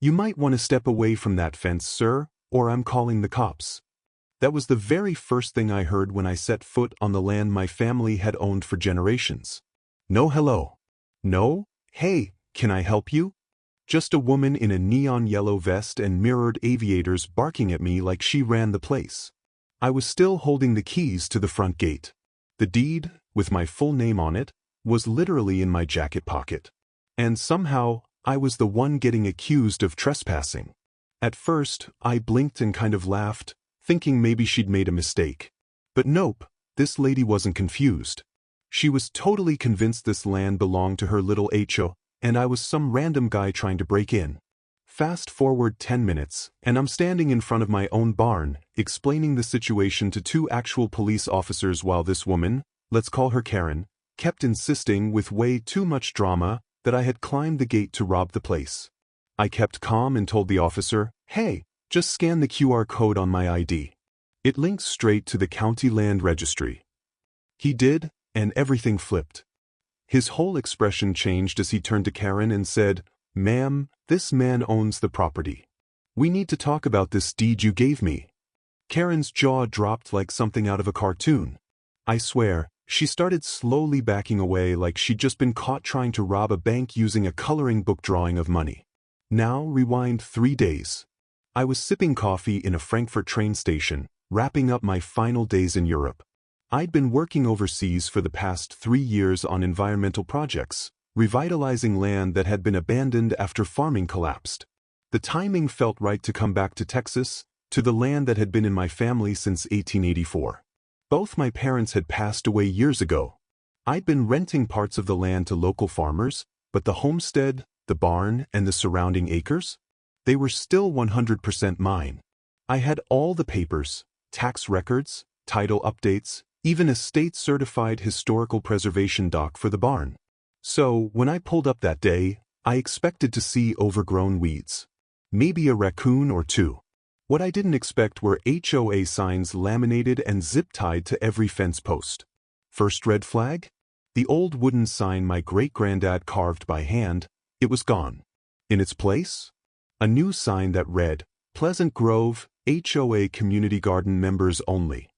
"You might want to step away from that fence, sir, or I'm calling the cops." That was the very first thing I heard when I set foot on the land my family had owned for generations. No hello. No, "Hey, can I help you?" Just a woman in a neon yellow vest and mirrored aviators barking at me like she ran the place. I was still holding the keys to the front gate. The deed, with my full name on it, was literally in my jacket pocket. And somehow, I was the one getting accused of trespassing. At first, I blinked and kind of laughed, thinking maybe she'd made a mistake. But nope, this lady wasn't confused. She was totally convinced this land belonged to her little HOA, and I was some random guy trying to break in. Fast forward 10 minutes, and I'm standing in front of my own barn, explaining the situation to two actual police officers while this woman, let's call her Karen, kept insisting with way too much drama that I had climbed the gate to rob the place. I kept calm and told the officer, "Hey, just scan the QR code on my ID. It links straight to the county land registry." He did, and everything flipped. His whole expression changed as he turned to Karen and said, "Ma'am, this man owns the property. We need to talk about this deed you gave me." Karen's jaw dropped like something out of a cartoon. I swear, she started slowly backing away like she'd just been caught trying to rob a bank using a coloring book drawing of money. Now rewind 3 days. I was sipping coffee in a Frankfurt train station, wrapping up my final days in Europe. I'd been working overseas for the past 3 years on environmental projects, revitalizing land that had been abandoned after farming collapsed. The timing felt right to come back to Texas, to the land that had been in my family since 1884. Both my parents had passed away years ago. I'd been renting parts of the land to local farmers, but the homestead, the barn, and the surrounding acres? They were still 100% mine. I had all the papers, tax records, title updates, even a state-certified historical preservation doc for the barn. So, when I pulled up that day, I expected to see overgrown weeds. Maybe a raccoon or two. What I didn't expect were HOA signs laminated and zip-tied to every fence post. First red flag? The old wooden sign my great-granddad carved by hand, it was gone. In its place? A new sign that read, "Pleasant Grove, HOA Community Garden Members Only."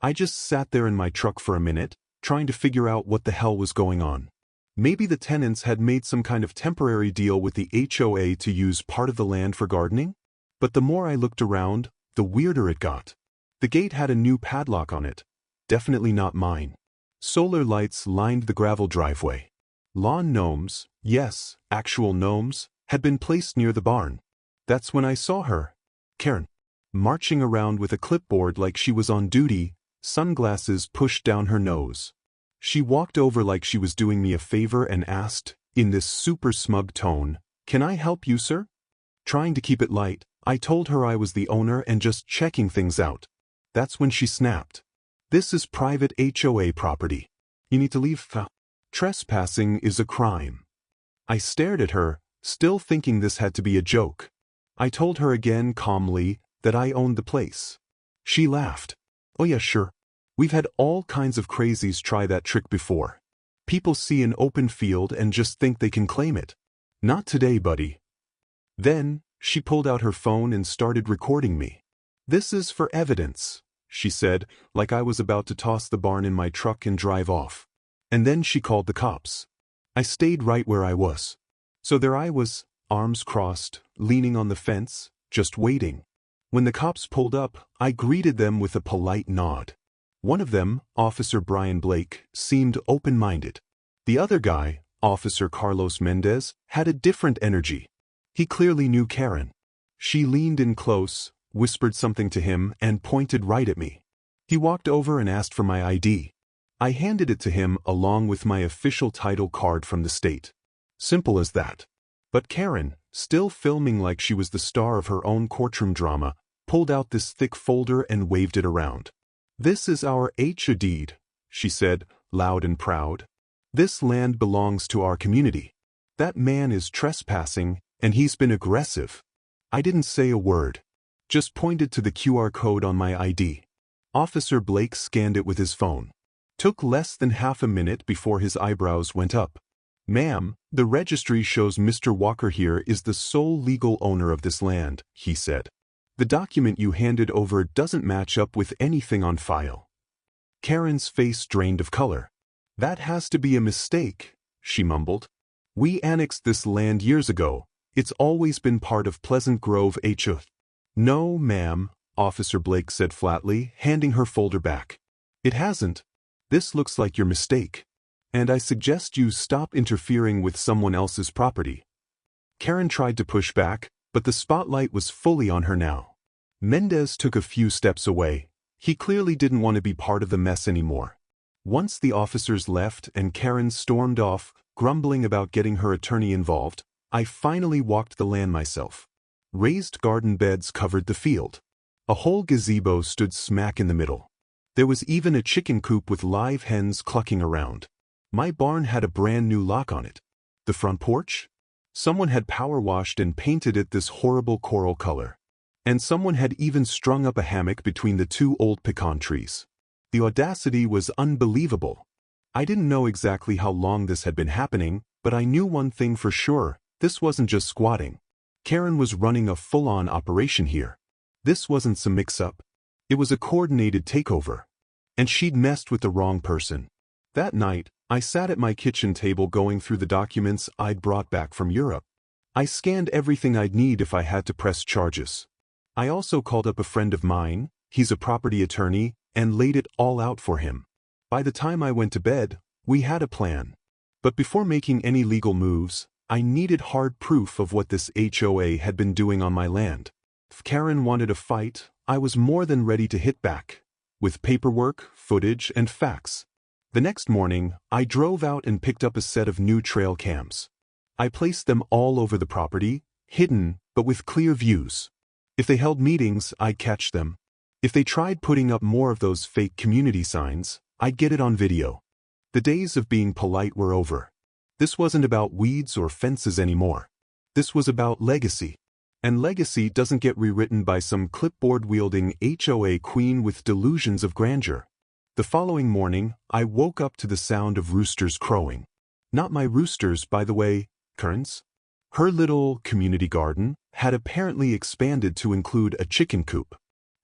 I just sat there in my truck for a minute, trying to figure out what the hell was going on. Maybe the tenants had made some kind of temporary deal with the HOA to use part of the land for gardening? But the more I looked around, the weirder it got. The gate had a new padlock on it. Definitely not mine. Solar lights lined the gravel driveway. Lawn gnomes, yes, actual gnomes, had been placed near the barn. That's when I saw her, Karen, marching around with a clipboard like she was on duty, sunglasses pushed down her nose. She walked over like she was doing me a favor and asked, in this super smug tone, "Can I help you, sir?" Trying to keep it light, I told her I was the owner and just checking things out. That's when she snapped. "This is private HOA property. You need to leave. Trespassing is a crime." I stared at her, still thinking this had to be a joke. I told her again calmly that I owned the place. She laughed. "Oh yeah, sure. We've had all kinds of crazies try that trick before. People see an open field and just think they can claim it. Not today, buddy." Then, she pulled out her phone and started recording me. "This is for evidence," she said, like I was about to toss the barn in my truck and drive off. And then she called the cops. I stayed right where I was. So there I was, arms crossed, leaning on the fence, just waiting. When the cops pulled up, I greeted them with a polite nod. One of them, Officer Brian Blake, seemed open-minded. The other guy, Officer Carlos Mendez, had a different energy. He clearly knew Karen. She leaned in close, whispered something to him, and pointed right at me. He walked over and asked for my ID. I handed it to him along with my official title card from the state. Simple as that. But Karen, still filming like she was the star of her own courtroom drama, pulled out this thick folder and waved it around. "This is our HOA deed," she said, loud and proud. "This land belongs to our community. That man is trespassing, and he's been aggressive." I didn't say a word. Just pointed to the QR code on my ID. Officer Blake scanned it with his phone. Took less than half a minute before his eyebrows went up. "Ma'am, the registry shows Mr. Walker here is the sole legal owner of this land," he said. "The document you handed over doesn't match up with anything on file." Karen's face drained of color. "That has to be a mistake," she mumbled. "We annexed this land years ago. It's always been part of Pleasant Grove HOA. "No, ma'am," Officer Blake said flatly, handing her folder back. "It hasn't. This looks like your mistake. And I suggest you stop interfering with someone else's property." Karen tried to push back, but the spotlight was fully on her now. Mendez took a few steps away. He clearly didn't want to be part of the mess anymore. Once the officers left and Karen stormed off, grumbling about getting her attorney involved, I finally walked the land myself. Raised garden beds covered the field. A whole gazebo stood smack in the middle. There was even a chicken coop with live hens clucking around. My barn had a brand new lock on it. The front porch? Someone had power washed and painted it this horrible coral color. And someone had even strung up a hammock between the two old pecan trees. The audacity was unbelievable. I didn't know exactly how long this had been happening, but I knew one thing for sure: this wasn't just squatting. Karen was running a full-on operation here. This wasn't some mix-up. It was a coordinated takeover. And she'd messed with the wrong person. That night, I sat at my kitchen table going through the documents I'd brought back from Europe. I scanned everything I'd need if I had to press charges. I also called up a friend of mine, he's a property attorney, and laid it all out for him. By the time I went to bed, we had a plan. But before making any legal moves, I needed hard proof of what this HOA had been doing on my land. If Karen wanted a fight, I was more than ready to hit back. With paperwork, footage, and facts. The next morning, I drove out and picked up a set of new trail cams. I placed them all over the property, hidden, but with clear views. If they held meetings, I'd catch them. If they tried putting up more of those fake community signs, I'd get it on video. The days of being polite were over. This wasn't about weeds or fences anymore. This was about legacy. And legacy doesn't get rewritten by some clipboard-wielding HOA queen with delusions of grandeur. The following morning, I woke up to the sound of roosters crowing. Not my roosters, by the way, Karen's. Her little community garden had apparently expanded to include a chicken coop.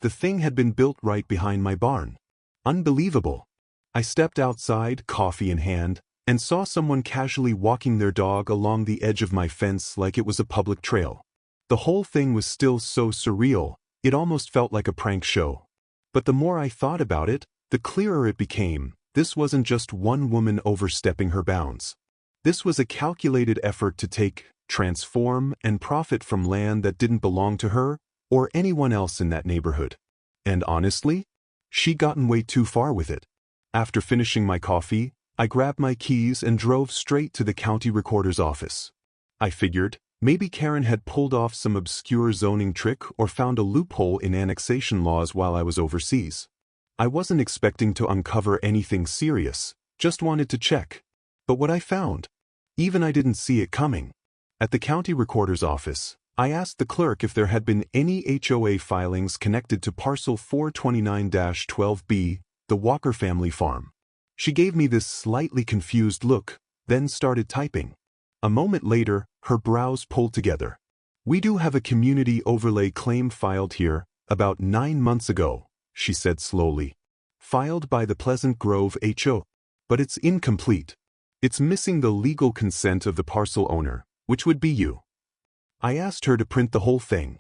The thing had been built right behind my barn. Unbelievable. I stepped outside, coffee in hand, and saw someone casually walking their dog along the edge of my fence like it was a public trail. The whole thing was still so surreal, it almost felt like a prank show. But the more I thought about it, the clearer it became. This wasn't just one woman overstepping her bounds. This was a calculated effort to take, transform, and profit from land that didn't belong to her or anyone else in that neighborhood. And honestly, she'd gotten way too far with it. After finishing my coffee, I grabbed my keys and drove straight to the county recorder's office. I figured, maybe Karen had pulled off some obscure zoning trick or found a loophole in annexation laws while I was overseas. I wasn't expecting to uncover anything serious, just wanted to check. But what I found, even I didn't see it coming. At the county recorder's office, I asked the clerk if there had been any HOA filings connected to parcel 429-12B, the Walker family farm. She gave me this slightly confused look, then started typing. A moment later, her brows pulled together. "We do have a community overlay claim filed here, about 9 months ago," she said slowly. "Filed by the Pleasant Grove HOA. But it's incomplete. It's missing the legal consent of the parcel owner, which would be you." I asked her to print the whole thing.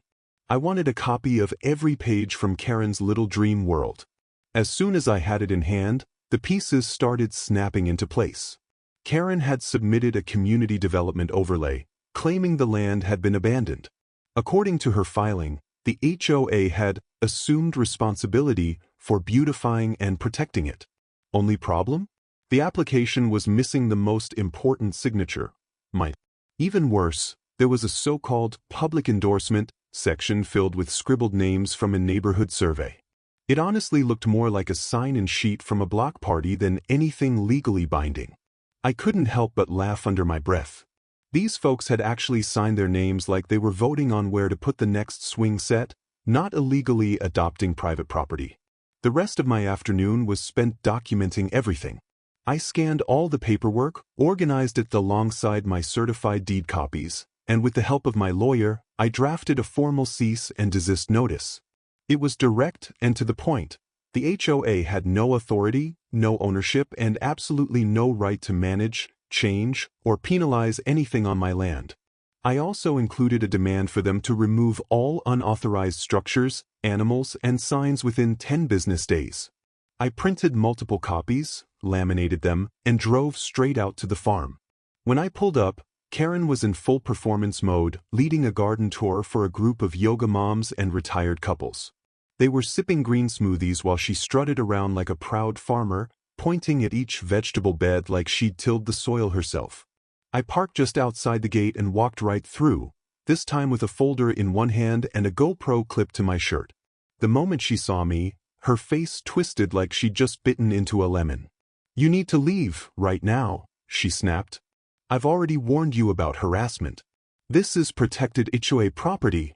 I wanted a copy of every page from Karen's little dream world. As soon as I had it in hand, the pieces started snapping into place. Karen had submitted a community development overlay, claiming the land had been abandoned. According to her filing, the HOA had assumed responsibility for beautifying and protecting it. Only problem? The application was missing the most important signature, mine. Even worse, there was a so-called public endorsement section filled with scribbled names from a neighborhood survey. It honestly looked more like a sign-in sheet from a block party than anything legally binding. I couldn't help but laugh under my breath. These folks had actually signed their names like they were voting on where to put the next swing set, not illegally adopting private property. The rest of my afternoon was spent documenting everything. I scanned all the paperwork, organized it alongside my certified deed copies, and with the help of my lawyer, I drafted a formal cease and desist notice. It was direct and to the point. The HOA had no authority, no ownership, and absolutely no right to manage, change, or penalize anything on my land. I also included a demand for them to remove all unauthorized structures, animals, and signs within 10 business days. I printed multiple copies, laminated them, and drove straight out to the farm. When I pulled up, Karen was in full performance mode, leading a garden tour for a group of yoga moms and retired couples. They were sipping green smoothies while she strutted around like a proud farmer, pointing at each vegetable bed like she'd tilled the soil herself. I parked just outside the gate and walked right through, this time with a folder in one hand and a GoPro clipped to my shirt. The moment she saw me, her face twisted like she'd just bitten into a lemon. "You need to leave, right now," she snapped. "I've already warned you about harassment. This is protected HOA property."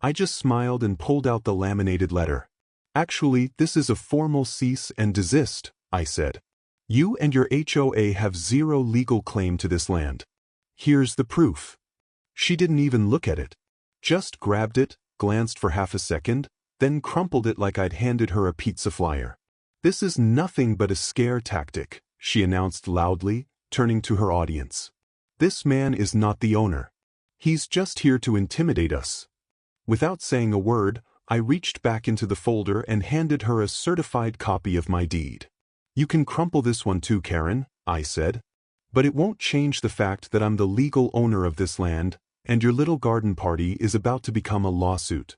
I just smiled and pulled out the laminated letter. "Actually, this is a formal cease and desist," I said. "You and your HOA have zero legal claim to this land. Here's the proof." She didn't even look at it. Just grabbed it, glanced for half a second, then crumpled it like I'd handed her a pizza flyer. "This is nothing but a scare tactic," she announced loudly, turning to her audience. "This man is not the owner. He's just here to intimidate us." Without saying a word, I reached back into the folder and handed her a certified copy of my deed. "You can crumple this one too, Karen," I said. "But it won't change the fact that I'm the legal owner of this land, and your little garden party is about to become a lawsuit."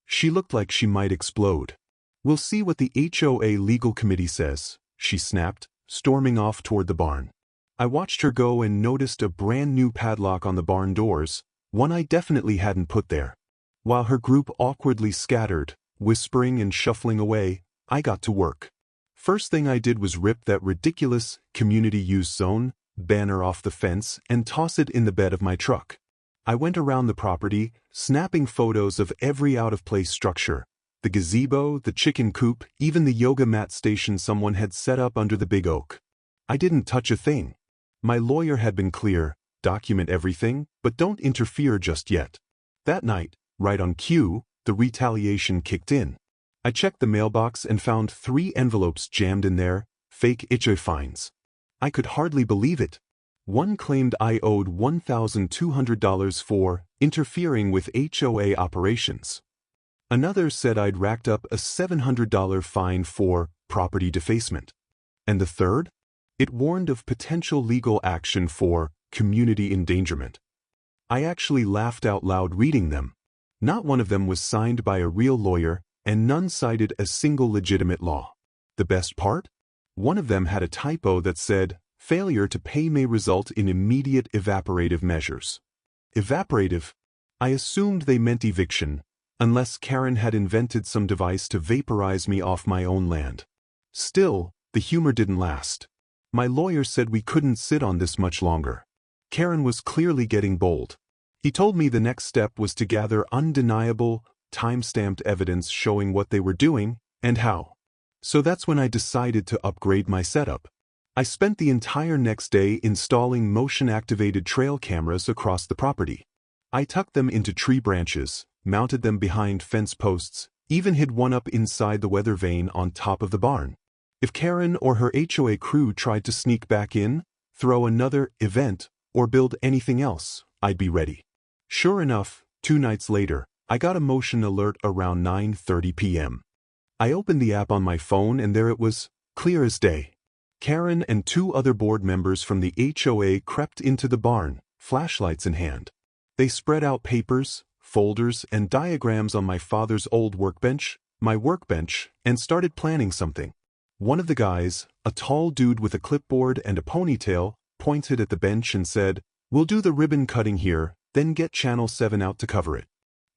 She looked like she might explode. "We'll see what the HOA legal committee says," she snapped, storming off toward the barn. I watched her go and noticed a brand new padlock on the barn doors, one I definitely hadn't put there. While her group awkwardly scattered, whispering and shuffling away, I got to work. First thing I did was rip that ridiculous community use zone banner off the fence and toss it in the bed of my truck. I went around the property, snapping photos of every out-of-place structure: the gazebo, the chicken coop, even the yoga mat station someone had set up under the big oak. I didn't touch a thing. My lawyer had been clear: document everything, but don't interfere just yet. That night, right on cue, the retaliation kicked in. I checked the mailbox and found 3 envelopes jammed in there, fake HOA fines. I could hardly believe it. One claimed I owed $1,200 for interfering with HOA operations. Another said I'd racked up a $700 fine for property defacement. And the third? It warned of potential legal action for community endangerment. I actually laughed out loud reading them. Not one of them was signed by a real lawyer, and none cited a single legitimate law. The best part? One of them had a typo that said, "Failure to pay may result in immediate evaporative measures." Evaporative? I assumed they meant eviction, unless Karen had invented some device to vaporize me off my own land. Still, the humor didn't last. My lawyer said we couldn't sit on this much longer. Karen was clearly getting bold. He told me the next step was to gather undeniable, time-stamped evidence showing what they were doing and how. So that's when I decided to upgrade my setup. I spent the entire next day installing motion-activated trail cameras across the property. I tucked them into tree branches, mounted them behind fence posts, even hid one up inside the weather vane on top of the barn. If Karen or her HOA crew tried to sneak back in, throw another event, or build anything else, I'd be ready. Sure enough, 2 nights later, I got a motion alert around 9:30 p.m. I opened the app on my phone and there it was, clear as day. Karen and 2 other board members from the HOA crept into the barn, flashlights in hand. They spread out papers, folders, and diagrams on my father's old workbench, my workbench, and started planning something. One of the guys, a tall dude with a clipboard and a ponytail, pointed at the bench and said, "We'll do the ribbon cutting here, then get Channel 7 out to cover it.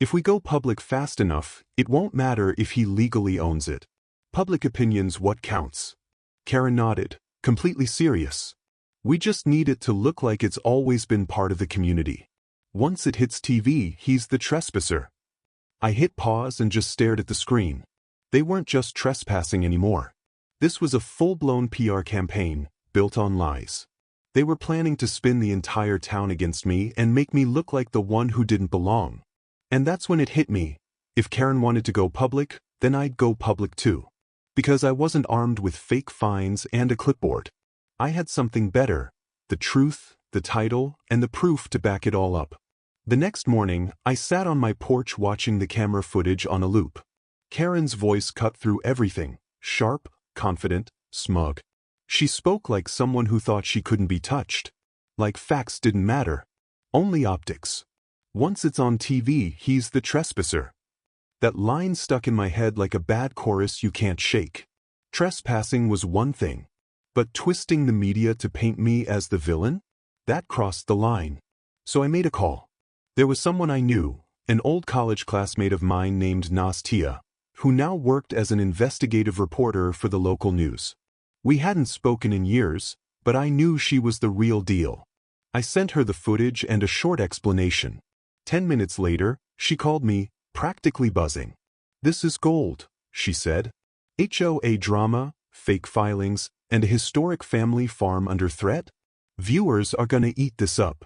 If we go public fast enough, it won't matter if he legally owns it. Public opinion's what counts." Karen nodded, completely serious. "We just need it to look like it's always been part of the community. Once it hits TV, he's the trespasser." I hit pause and just stared at the screen. They weren't just trespassing anymore. This was a full-blown PR campaign, built on lies. They were planning to spin the entire town against me and make me look like the one who didn't belong. And that's when it hit me. If Karen wanted to go public, then I'd go public too. Because I wasn't armed with fake fines and a clipboard. I had something better: the truth, the title, and the proof to back it all up. The next morning, I sat on my porch watching the camera footage on a loop. Karen's voice cut through everything, sharp, confident, smug. She spoke like someone who thought she couldn't be touched. Like facts didn't matter. Only optics. Once it's on TV, he's the trespasser. That line stuck in my head like a bad chorus you can't shake. Trespassing was one thing. But twisting the media to paint me as the villain? That crossed the line. So I made a call. There was someone I knew, an old college classmate of mine named Nastia, who now worked as an investigative reporter for the local news. We hadn't spoken in years, but I knew she was the real deal. I sent her the footage and a short explanation. 10 minutes later, she called me, practically buzzing. "This is gold," she said. "HOA drama, fake filings, and a historic family farm under threat? Viewers are gonna eat this up."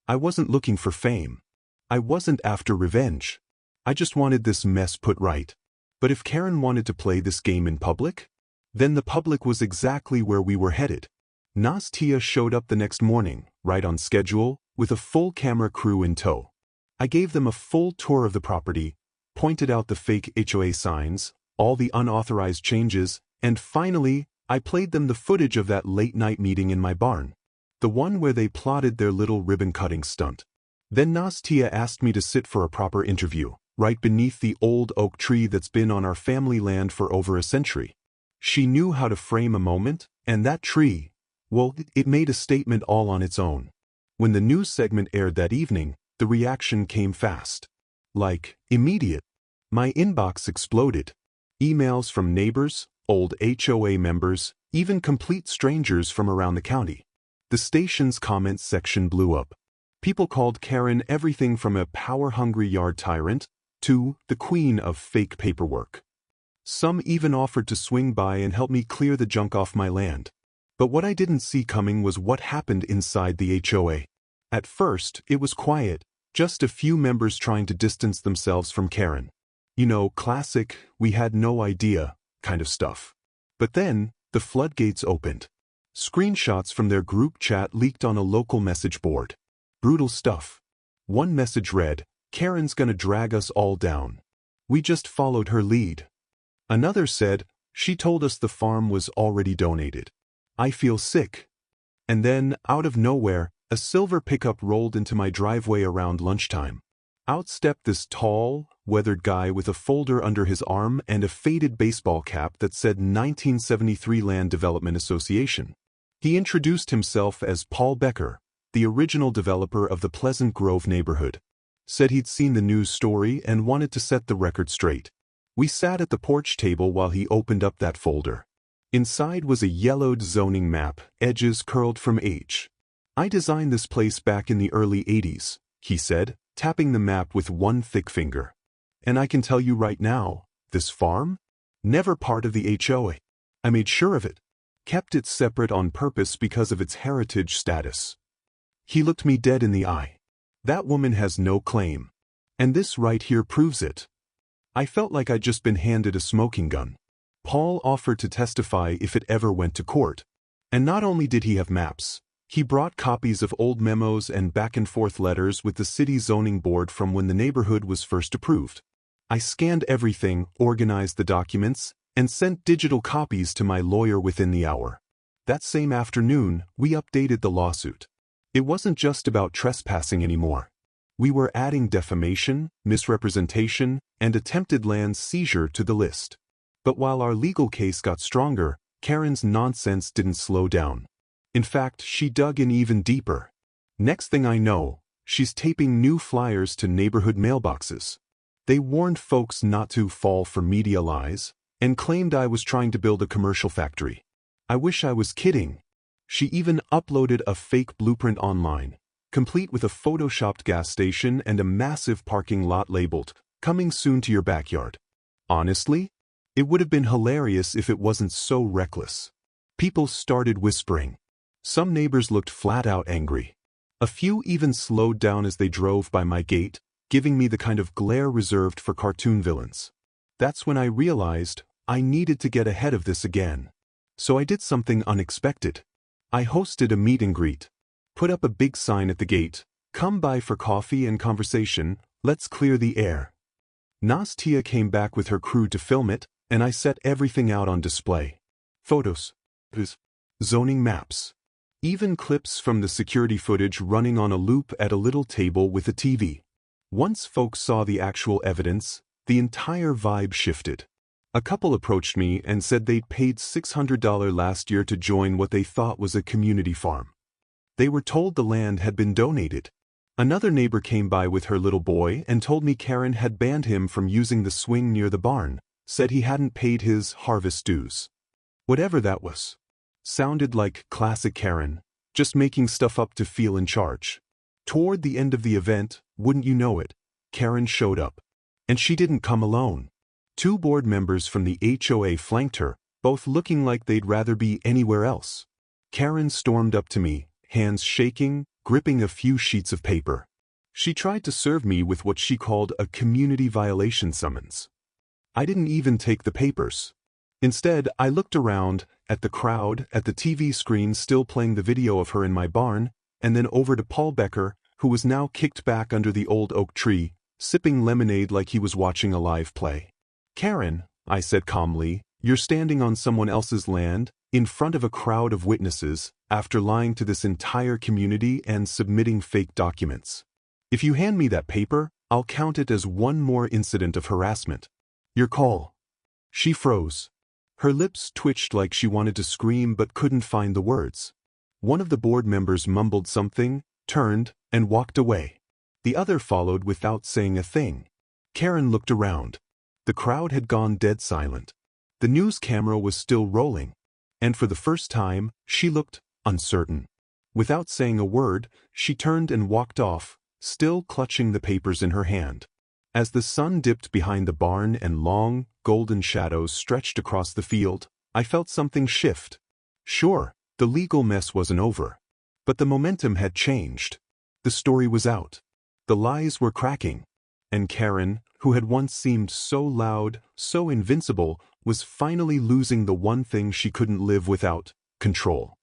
I wasn't looking for fame. I wasn't after revenge. I just wanted this mess put right. But if Karen wanted to play this game in public, then the public was exactly where we were headed. Nastia showed up the next morning, right on schedule, with a full camera crew in tow. I gave them a full tour of the property, pointed out the fake HOA signs, all the unauthorized changes, and finally, I played them the footage of that late-night meeting in my barn. The one where they plotted their little ribbon-cutting stunt. Then Nastia asked me to sit for a proper interview, right beneath the old oak tree that's been on our family land for over a century. She knew how to frame a moment, and that tree, well, it made a statement all on its own. When the news segment aired that evening, the reaction came fast. Like, immediate. My inbox exploded. Emails from neighbors, old HOA members, even complete strangers from around the county. The station's comments section blew up. People called Karen everything from a power-hungry yard tyrant to the queen of fake paperwork. Some even offered to swing by and help me clear the junk off my land. But what I didn't see coming was what happened inside the HOA. At first, it was quiet, just a few members trying to distance themselves from Karen. You know, classic, "we had no idea" kind of stuff. But then, the floodgates opened. Screenshots from their group chat leaked on a local message board. Brutal stuff. One message read, "Karen's gonna drag us all down. We just followed her lead." Another said, "She told us the farm was already donated. I feel sick." And then, out of nowhere, a silver pickup rolled into my driveway around lunchtime. Out stepped this tall, weathered guy with a folder under his arm and a faded baseball cap that said 1973 Land Development Association. He introduced himself as Paul Becker, the original developer of the Pleasant Grove neighborhood. Said he'd seen the news story and wanted to set the record straight. We sat at the porch table while he opened up that folder. Inside was a yellowed zoning map, edges curled from age. "I designed this place back in the early 80s, he said, tapping the map with one thick finger. "And I can tell you right now, this farm? Never part of the HOA. I made sure of it. Kept it separate on purpose because of its heritage status." He looked me dead in the eye. "That woman has no claim. And this right here proves it." I felt like I'd just been handed a smoking gun. Paul offered to testify if it ever went to court. And not only did he have maps, he brought copies of old memos and back-and-forth letters with the city zoning board from when the neighborhood was first approved. I scanned everything, organized the documents, and sent digital copies to my lawyer within the hour. That same afternoon, we updated the lawsuit. It wasn't just about trespassing anymore. We were adding defamation, misrepresentation, and attempted land seizure to the list. But while our legal case got stronger, Karen's nonsense didn't slow down. In fact, she dug in even deeper. Next thing I know, she's taping new flyers to neighborhood mailboxes. They warned folks not to fall for media lies, and claimed I was trying to build a commercial factory. I wish I was kidding. She even uploaded a fake blueprint online, complete with a photoshopped gas station and a massive parking lot labeled, "Coming soon to your backyard." Honestly, it would have been hilarious if it wasn't so reckless. People started whispering, Some neighbors looked flat out angry. A few even slowed down as they drove by my gate, giving me the kind of glare reserved for cartoon villains. That's when I realized I needed to get ahead of this again. So I did something unexpected. I hosted a meet and greet. Put up a big sign at the gate, "Come by for coffee and conversation, let's clear the air." Nastia came back with her crew to film it, and I set everything out on display. Photos, zoning maps, even clips from the security footage running on a loop at a little table with a TV. Once folks saw the actual evidence, the entire vibe shifted. A couple approached me and said they'd paid $600 last year to join what they thought was a community farm. They were told the land had been donated. Another neighbor came by with her little boy and told me Karen had banned him from using the swing near the barn, said he hadn't paid his harvest dues. Whatever that was. Sounded like classic Karen, just making stuff up to feel in charge. Toward the end of the event, wouldn't you know it, Karen showed up. And she didn't come alone. 2 board members from the HOA flanked her, both looking like they'd rather be anywhere else. Karen stormed up to me, hands shaking, gripping a few sheets of paper. She tried to serve me with what she called a community violation summons. I didn't even take the papers. Instead, I looked around, at the crowd, at the TV screen still playing the video of her in my barn, and then over to Paul Becker, who was now kicked back under the old oak tree, sipping lemonade like he was watching a live play. "Karen," I said calmly, "you're standing on someone else's land, in front of a crowd of witnesses, after lying to this entire community and submitting fake documents. If you hand me that paper, I'll count it as one more incident of harassment. Your call." She froze. Her lips twitched like she wanted to scream but couldn't find the words. One of the board members mumbled something, turned, and walked away. The other followed without saying a thing. Karen looked around. The crowd had gone dead silent. The news camera was still rolling. And for the first time, she looked uncertain. Without saying a word, she turned and walked off, still clutching the papers in her hand. As the sun dipped behind the barn and long, golden shadows stretched across the field, I felt something shift. Sure, the legal mess wasn't over. But the momentum had changed. The story was out. The lies were cracking. And Karen, who had once seemed so loud, so invincible, was finally losing the one thing she couldn't live without: control.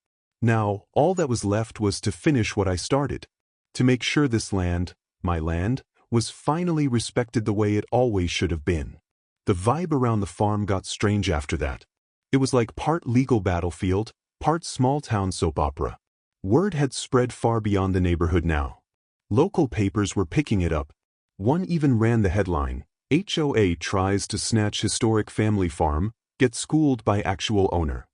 Now, all that was left was to finish what I started. To make sure this land, my land, was finally respected the way it always should have been. The vibe around the farm got strange after that. It was like part legal battlefield, part small-town soap opera. Word had spread far beyond the neighborhood now. Local papers were picking it up. One even ran the headline, "HOA tries to snatch historic family farm, get schooled by actual owner."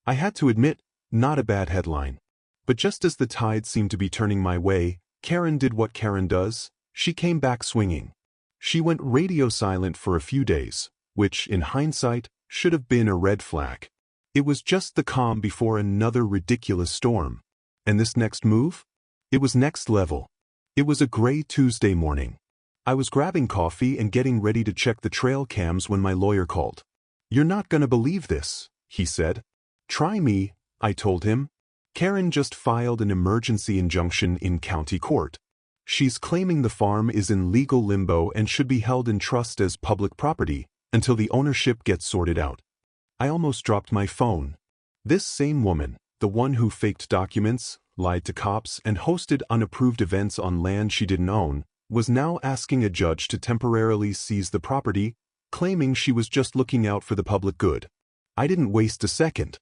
I had to admit, not a bad headline. But just as the tide seemed to be turning my way, Karen did what Karen does. She came back swinging. She went radio silent for a few days, which, in hindsight, should have been a red flag. It was just the calm before another ridiculous storm. And this next move? It was next level. It was a gray Tuesday morning. I was grabbing coffee and getting ready to check the trail cams when my lawyer called. "You're not gonna believe this," he said. "Try me," I told him. "Karen just filed an emergency injunction in county court. She's claiming the farm is in legal limbo and should be held in trust as public property until the ownership gets sorted out." I almost dropped my phone. This same woman, the one who faked documents, lied to cops, and hosted unapproved events on land she didn't own, was now asking a judge to temporarily seize the property, claiming she was just looking out for the public good. I didn't waste a second.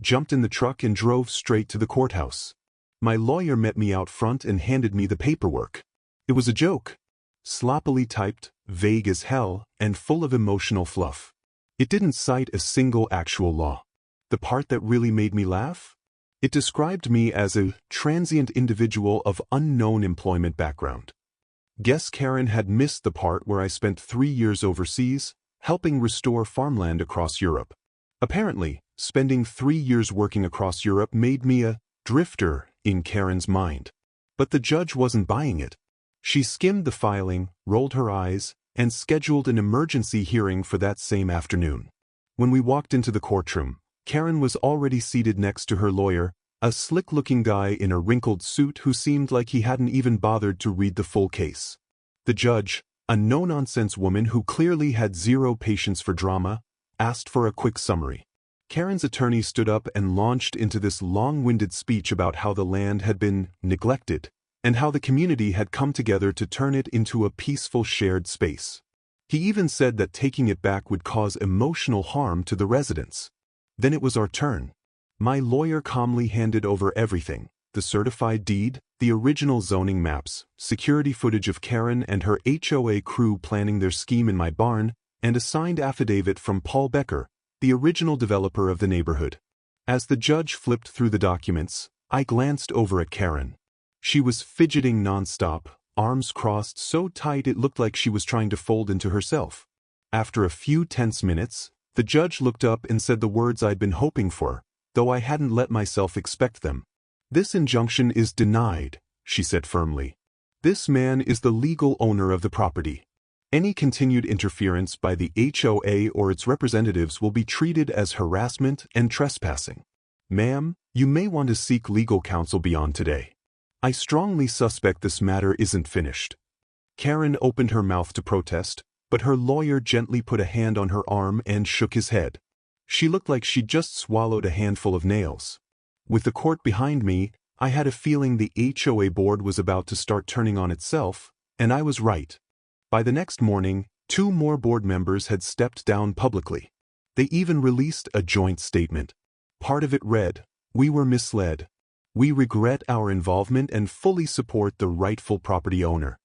Jumped in the truck and drove straight to the courthouse. My lawyer met me out front and handed me the paperwork. It was a joke. Sloppily typed, vague as hell, and full of emotional fluff. It didn't cite a single actual law. The part that really made me laugh? It described me as a transient individual of unknown employment background. Guess Karen had missed the part where I spent 3 years overseas, helping restore farmland across Europe. Apparently, spending 3 years working across Europe made me a drifter in Karen's mind. But the judge wasn't buying it. She skimmed the filing, rolled her eyes, and scheduled an emergency hearing for that same afternoon. When we walked into the courtroom, Karen was already seated next to her lawyer, A slick-looking guy in a wrinkled suit who seemed like he hadn't even bothered to read the full case. The judge, a no-nonsense woman who clearly had zero patience for drama, asked for a quick summary. Karen's attorney stood up and launched into this long-winded speech about how the land had been neglected and how the community had come together to turn it into a peaceful shared space. He even said that taking it back would cause emotional harm to the residents. Then it was our turn. My lawyer calmly handed over everything: the certified deed, the original zoning maps, security footage of Karen and her HOA crew planning their scheme in my barn, and a signed affidavit from Paul Becker, the original developer of the neighborhood. As the judge flipped through the documents, I glanced over at Karen. She was fidgeting nonstop, arms crossed so tight it looked like she was trying to fold into herself. After a few tense minutes, the judge looked up and said the words I'd been hoping for, though I hadn't let myself expect them. "This injunction is denied," she said firmly. "This man is the legal owner of the property. Any continued interference by the HOA or its representatives will be treated as harassment and trespassing. Ma'am, you may want to seek legal counsel beyond today. I strongly suspect this matter isn't finished." Karen opened her mouth to protest, but her lawyer gently put a hand on her arm and shook his head. She looked like she'd just swallowed a handful of nails. With the court behind me, I had a feeling the HOA board was about to start turning on itself, and I was right. By the next morning, 2 more board members had stepped down publicly. They even released a joint statement. Part of it read, "We were misled. We regret our involvement and fully support the rightful property owner."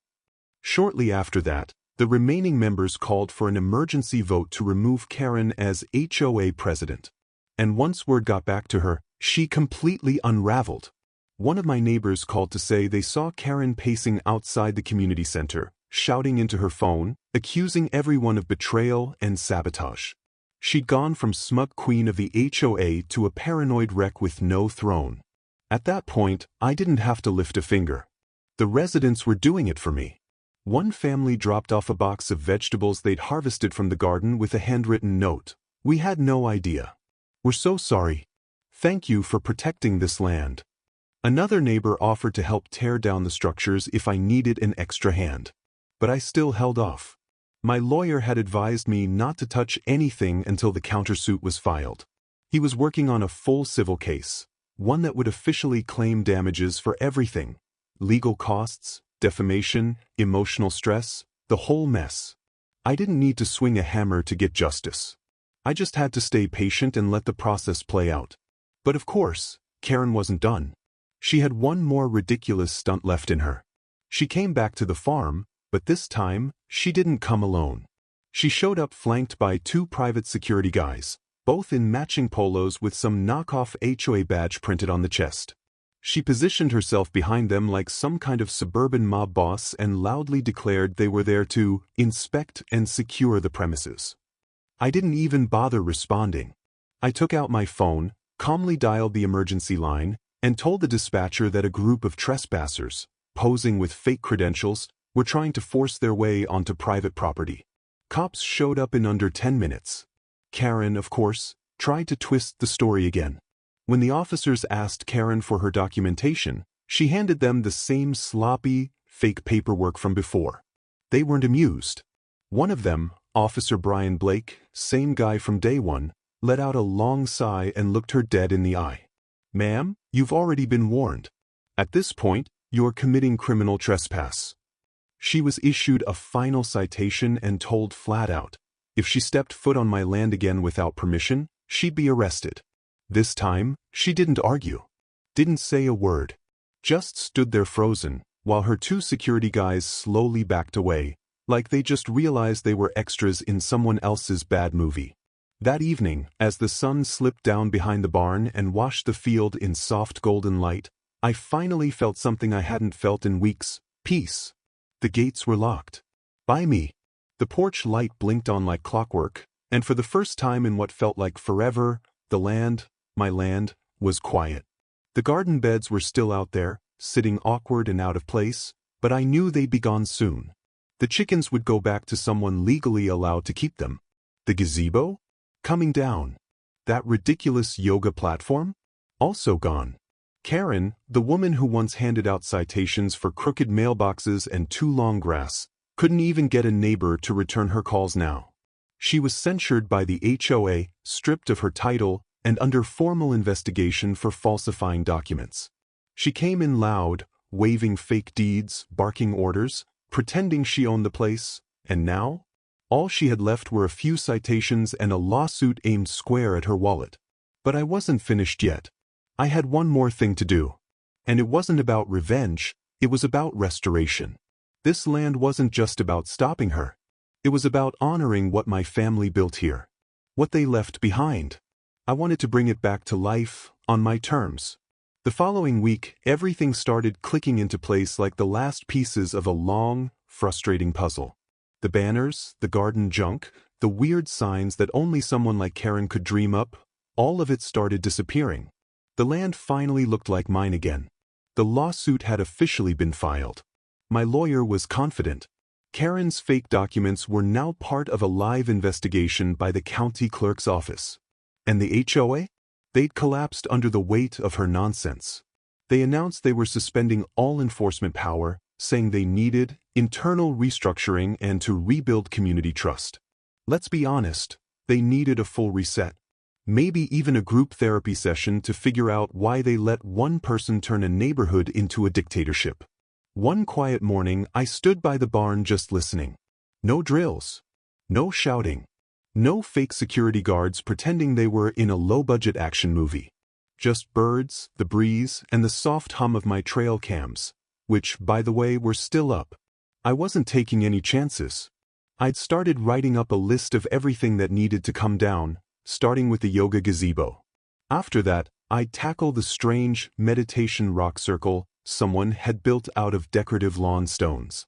Shortly after that, the remaining members called for an emergency vote to remove Karen as HOA president. And once word got back to her, she completely unraveled. One of my neighbors called to say they saw Karen pacing outside the community center, shouting into her phone, accusing everyone of betrayal and sabotage. She'd gone from smug queen of the HOA to a paranoid wreck with no throne. At that point, I didn't have to lift a finger. The residents were doing it for me. One family dropped off a box of vegetables they'd harvested from the garden with a handwritten note. "We had no idea. We're so sorry. Thank you for protecting this land." Another neighbor offered to help tear down the structures if I needed an extra hand. But I still held off. My lawyer had advised me not to touch anything until the countersuit was filed. He was working on a full civil case, one that would officially claim damages for everything: legal costs, defamation, emotional stress, the whole mess. I didn't need to swing a hammer to get justice. I just had to stay patient and let the process play out. But of course, Karen wasn't done. She had one more ridiculous stunt left in her. She came back to the farm, but this time, she didn't come alone. She showed up flanked by 2 private security guys, both in matching polos with some knockoff HOA badge printed on the chest. She positioned herself behind them like some kind of suburban mob boss and loudly declared they were there to inspect and secure the premises. I didn't even bother responding. I took out my phone, calmly dialed the emergency line, and told the dispatcher that a group of trespassers, posing with fake credentials, were trying to force their way onto private property. Cops showed up in under 10 minutes. Karen, of course, tried to twist the story again. When the officers asked Karen for her documentation, she handed them the same sloppy, fake paperwork from before. They weren't amused. One of them, Officer Brian Blake, same guy from day one, let out a long sigh and looked her dead in the eye. "Ma'am, you've already been warned. At this point, you're committing criminal trespass." She was issued a final citation and told flat out, if she stepped foot on my land again without permission, she'd be arrested. This time, she didn't argue. Didn't say a word. Just stood there frozen, while her 2 security guys slowly backed away, like they just realized they were extras in someone else's bad movie. That evening, as the sun slipped down behind the barn and washed the field in soft golden light, I finally felt something I hadn't felt in weeks: peace. The gates were locked. By me. The porch light blinked on like clockwork, and for the first time in what felt like forever, the land, my land, was quiet. The garden beds were still out there, sitting awkward and out of place, but I knew they'd be gone soon. The chickens would go back to someone legally allowed to keep them. The gazebo? Coming down. That ridiculous yoga platform? Also gone. Karen, the woman who once handed out citations for crooked mailboxes and too long grass, couldn't even get a neighbor to return her calls now. She was censured by the HOA, stripped of her title, and under formal investigation for falsifying documents. She came in loud, waving fake deeds, barking orders, pretending she owned the place, and now? All she had left were a few citations and a lawsuit aimed square at her wallet. But I wasn't finished yet. I had one more thing to do. And it wasn't about revenge, it was about restoration. This land wasn't just about stopping her. It was about honoring what my family built here. What they left behind. I wanted to bring it back to life, on my terms. The following week, everything started clicking into place like the last pieces of a long, frustrating puzzle. The banners, the garden junk, the weird signs that only someone like Karen could dream up, all of it started disappearing. The land finally looked like mine again. The lawsuit had officially been filed. My lawyer was confident. Karen's fake documents were now part of a live investigation by the county clerk's office. And the HOA? They'd collapsed under the weight of her nonsense. They announced they were suspending all enforcement power, saying they needed internal restructuring and to rebuild community trust. Let's be honest, they needed a full reset. Maybe even a group therapy session to figure out why they let one person turn a neighborhood into a dictatorship. One quiet morning, I stood by the barn just listening. No drills. No shouting. No fake security guards pretending they were in a low-budget action movie. Just birds, the breeze, and the soft hum of my trail cams, which, by the way, were still up. I wasn't taking any chances. I'd started writing up a list of everything that needed to come down, starting with the yoga gazebo. After that, I'd tackle the strange meditation rock circle someone had built out of decorative lawn stones.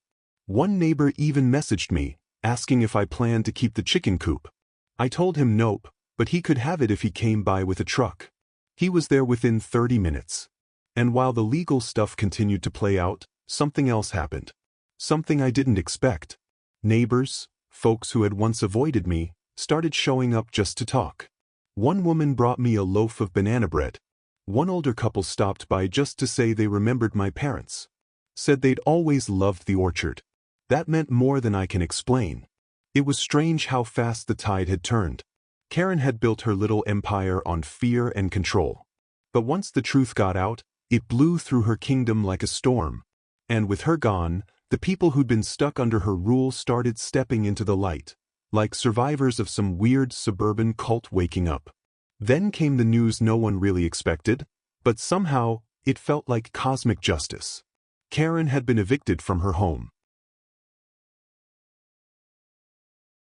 One neighbor even messaged me, asking if I planned to keep the chicken coop. I told him nope, but he could have it if he came by with a truck. He was there within 30 minutes. And while the legal stuff continued to play out, something else happened. Something I didn't expect. Neighbors, folks who had once avoided me, started showing up just to talk. One woman brought me a loaf of banana bread. One older couple stopped by just to say they remembered my parents. Said they'd always loved the orchard. That meant more than I can explain. It was strange how fast the tide had turned. Karen had built her little empire on fear and control. But once the truth got out, it blew through her kingdom like a storm. And with her gone, the people who'd been stuck under her rule started stepping into the light, like survivors of some weird suburban cult waking up. Then came the news no one really expected, but somehow, it felt like cosmic justice. Karen had been evicted from her home.